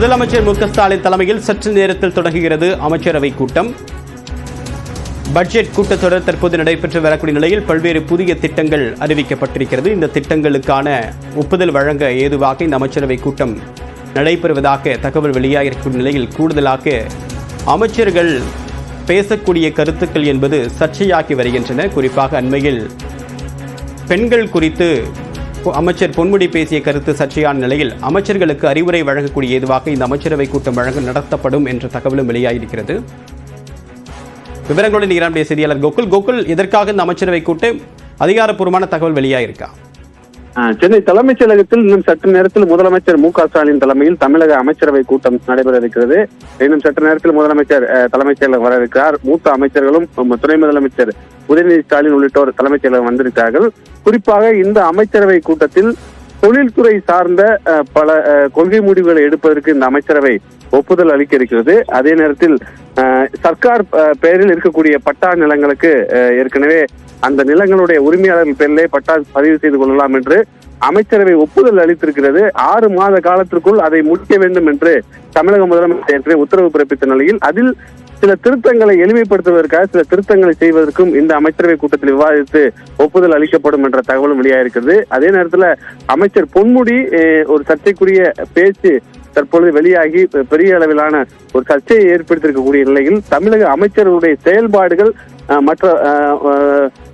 முதலமைச்சர் மு க ஸ்டாலின் தலைமையில் சற்று நேரத்தில் தொடங்குகிறது அமைச்சரவை கூட்டம். பட்ஜெட் கூட்டத்தொடர் தற்போது நடைபெற்று வரக்கூடிய நிலையில் பல்வேறு புதிய திட்டங்கள் அறிவிக்கப்பட்டிருக்கிறது. இந்த திட்டங்களுக்கான ஒப்புதல் வழங்க ஏதுவாக இந்த அமைச்சரவை கூட்டம் நடைபெறுவதாக தகவல் வெளியாகியிருக்கும் நிலையில் கூடுதலாக அமைச்சர்கள் பேசக்கூடிய கருத்துக்கள் என்பது சர்ச்சையாகி வருகின்றன. குறிப்பாக அண்மையில் பெண்கள் குறித்து அமைச்சர் பொன்முடி பேசிய கருத்து சர்ச்சையான நிலையில் அமைச்சர்களுக்கு அறிவுரை வழங்கக்கூடிய ஏதுவாக இந்த அமைச்சரவை கூட்டம் நடத்தப்படும் என்ற தகவலும் வெளியாகியிருக்கிறது. விவரங்களுடன் ஈரானுடைய செய்தியாளர் கோகுல், இதற்காக இந்த அமைச்சரவை கூட்டம் அதிகாரப்பூர்வமான தகவல் வெளியாயிருக்கா? சென்னை தலைமைச் செயலகத்தில் இன்னும் சற்று நேரத்தில் முதலமைச்சர் மு க ஸ்டாலின் தலைமையில் தமிழக அமைச்சரவை கூட்டம் நடைபெற இருக்கிறது. இன்னும் சற்று நேரத்தில் முதலமைச்சர் தலைமைச் செயலகம் வர இருக்கிறார். மூத்த அமைச்சர்களும் துணை முதலமைச்சர் உதயநிதி ஸ்டாலின் உள்ளிட்டோர் தலைமைச் செயலகம் வந்திருக்கிறார்கள். குறிப்பாக இந்த அமைச்சரவை கூட்டத்தில் தொழில்துறை சார்ந்த பல கொள்கை முடிவுகளை எடுப்பதற்கு இந்த அமைச்சரவை ஒப்புதல் அளிக்க இருக்கிறது. அதே நேரத்தில் சர்க்கார் பெயரில் இருக்கக்கூடிய பட்டா நிலங்களுக்கு ஏற்கனவே அந்த நிலங்களுடைய உரிமையாளர்கள் பேரிலே பட்டா பதிவு செய்து கொள்ளலாம் என்று அமைச்சரவை ஒப்புதல் அளித்திருக்கிறது. 6 மாத காலத்திற்குள் அதை முடிக்க வேண்டும் என்று தமிழக முதலமைச்சர் உத்தரவு பிறப்பித்த நிலையில் அதில் சில திருத்தங்களை எளிமைப்படுத்துவதற்காக சில திருத்தங்களை செய்வதற்கும் இந்த அமைச்சரவை கூட்டத்தில் விவாதித்து ஒப்புதல் அளிக்கப்படும் என்ற தகவலும் வெளியாயிருக்கிறது. அதே நேரத்தில் அமைச்சர் பொன்முடி ஒரு சர்ச்சைக்குரிய பேச்சு தற்பொழுது வெளியாகி பெரிய அளவிலான ஒரு சர்ச்சையை ஏற்படுத்தியிருக்கக்கூடிய நிலையில் தமிழக அமைச்சர்களுடைய செயல்பாடுகள் மற்ற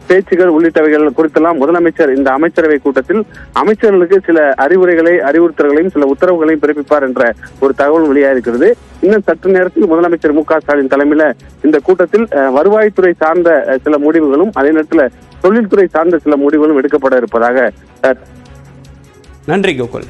பேச்சுகள் உள்ளிட்டவைகள் குறித்தெல்லாம் முதலமைச்சர் இந்த அமைச்சரவை கூட்டத்தில் அமைச்சர்களுக்கு சில அறிவுறுத்தல்களையும் சில உத்தரவுகளையும் பிறப்பிப்பார் என்ற ஒரு தகவல் வெளியாயிருக்கிறது. இன்னும் சற்று நேரத்தில் முதலமைச்சர் மு க ஸ்டாலின் தலைமையில இந்த கூட்டத்தில் வருவாய்த்துறை சார்ந்த சில முடிவுகளும் அதே நேரத்தில் தொழில்துறை சார்ந்த சில முடிவுகளும் எடுக்கப்பட இருப்பதாக. நன்றி கோகுல்.